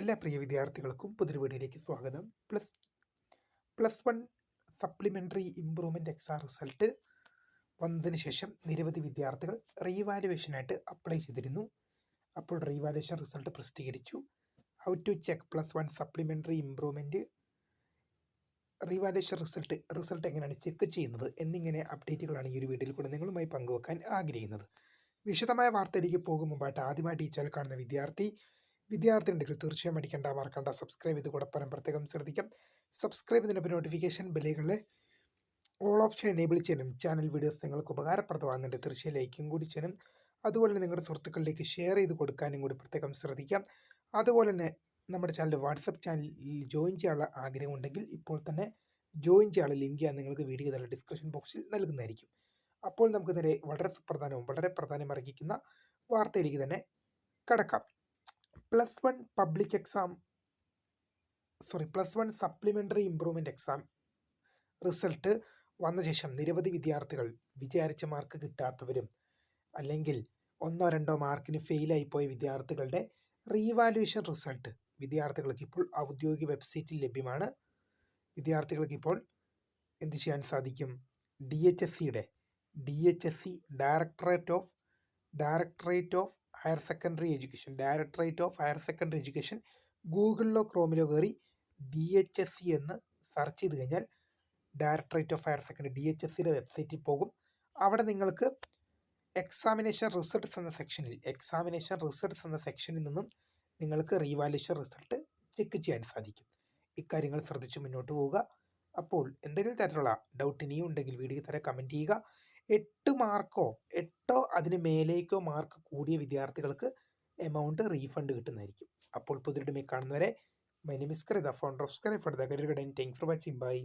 എല്ലാ പ്രിയ വിദ്യാർത്ഥികൾക്കും പുതിയൊരു വീഡിയോയിലേക്ക് സ്വാഗതം. Plus one supplementary improvement exam result വന്നതിന് ശേഷം നിരവധി വിദ്യാർത്ഥികൾ റീവാലുവേഷനായിട്ട് അപ്ലൈ ചെയ്തിരുന്നു. അപ്പോൾ റീവാലുവേഷൻ റിസൾട്ട് പ്രസിദ്ധീകരിച്ചു. How to check plus one supplementary improvement revaluation result എങ്ങനെയാണ് ചെക്ക് ചെയ്യുന്നത് എന്നിങ്ങനെ അപ്ഡേറ്റുകളാണ് ഈ ഒരു വീഡിയോയിൽ കൂടെ നിങ്ങളുമായി പങ്കുവെക്കാൻ ആഗ്രഹിക്കുന്നത്. വിശദമായ വാർത്തയിലേക്ക് പോകും മുമ്പായിട്ട് ആദ്യമായിട്ട് ഈ ചാനൽ കാണുന്ന വിദ്യാർത്ഥി ഉണ്ടെങ്കിൽ തീർച്ചയായും മറക്കണ്ട സബ്സ്ക്രൈബ് ചെയ്ത് കൂടെ പ്രത്യേകം ശ്രദ്ധിക്കാം. സബ്സ്ക്രൈബ് ചെയ്തതിനൊപ്പം നോട്ടിഫിക്കേഷൻ ബെല്ലുകളിലെ ഓൾ ഓപ്ഷൻ എനേബിൾ ചെയ്യാനും ചാനൽ വീഡിയോസ് നിങ്ങൾക്ക് ഉപകാരപ്രദമാകുന്നുണ്ട്. തീർച്ചയായും ലൈക്കും കൂടി ചെയ്യാനും അതുപോലെ തന്നെ നിങ്ങളുടെ സുഹൃത്തുക്കളിലേക്ക് ഷെയർ ചെയ്ത് കൊടുക്കാനും കൂടി പ്രത്യേകം ശ്രദ്ധിക്കാം. അതുപോലെ തന്നെ നമ്മുടെ ചാനൽ വാട്സപ്പ് ചാനലിൽ ജോയിൻ ചെയ്യാനുള്ള ആഗ്രഹമുണ്ടെങ്കിൽ ഇപ്പോൾ തന്നെ ജോയിൻ ചെയ്യാനുള്ള ലിങ്ക് ഞാൻ നിങ്ങൾക്ക് വീഡിയോ തന്നെ ഡിസ്ക്രിപ്ഷൻ ബോക്സിൽ നൽകുന്നതായിരിക്കും. അപ്പോൾ നമുക്ക് നേരെ വളരെ പ്രാധാന്യമർഹിക്കുന്ന വാർത്തയിലേക്ക് തന്നെ കടക്കാം. Plus one supplementary improvement exam result വന്ന ശേഷം നിരവധി വിദ്യാർത്ഥികൾ വിചാരിച്ച മാർക്ക് കിട്ടാത്തവരും അല്ലെങ്കിൽ 1-2 മാർക്കിന് ഫെയിലായിപ്പോയ വിദ്യാർത്ഥികളുടെ റീവാലുവേഷൻ റിസൾട്ട് വിദ്യാർത്ഥികൾക്ക് ഇപ്പോൾ ഔദ്യോഗിക വെബ്സൈറ്റിൽ ലഭ്യമാണ്. വിദ്യാർത്ഥികൾക്ക് ഇപ്പോൾ എന്ത് ചെയ്യാൻ സാധിക്കും? DHSC directorate of higher secondary education ഗൂഗിളിലോ ക്രോമിലോ കയറി DHSC എന്ന് സെർച്ച് ചെയ്ത് കഴിഞ്ഞാൽ ഡയറക്ടറേറ്റ് ഓഫ് ഹയർ സെക്കൻഡറി DHSCയുടെ വെബ്സൈറ്റിൽ പോകും. അവിടെ നിങ്ങൾക്ക് എക്സാമിനേഷൻ റിസൾട്ട്സ് എന്ന സെക്ഷനിൽ നിന്നും നിങ്ങൾക്ക് റീവാലുവേഷൻ റിസൾട്ട് ചെക്ക് ചെയ്യാൻ സാധിക്കും. ഇക്കാര്യങ്ങൾ ശ്രദ്ധിച്ച് മുന്നോട്ട് പോവുക. അപ്പോൾ എന്തെങ്കിലും തരത്തിലുള്ള ഡൗട്ട് ഇനിയും ഉണ്ടെങ്കിൽ വീഡിയോ താഴെ കമൻറ്റ് ചെയ്യുക. 8 മാർക്കോ 8 അതിന് മേലേക്കോ മാർക്ക് കൂടിയ വിദ്യാർത്ഥികൾക്ക് എമൗണ്ട് റീഫണ്ട് കിട്ടുന്നതായിരിക്കും. അപ്പോൾ പുതിയ കാണുന്നവരെ my name is Karitha, founder of sky for the career guidance. Thanks for watching. By.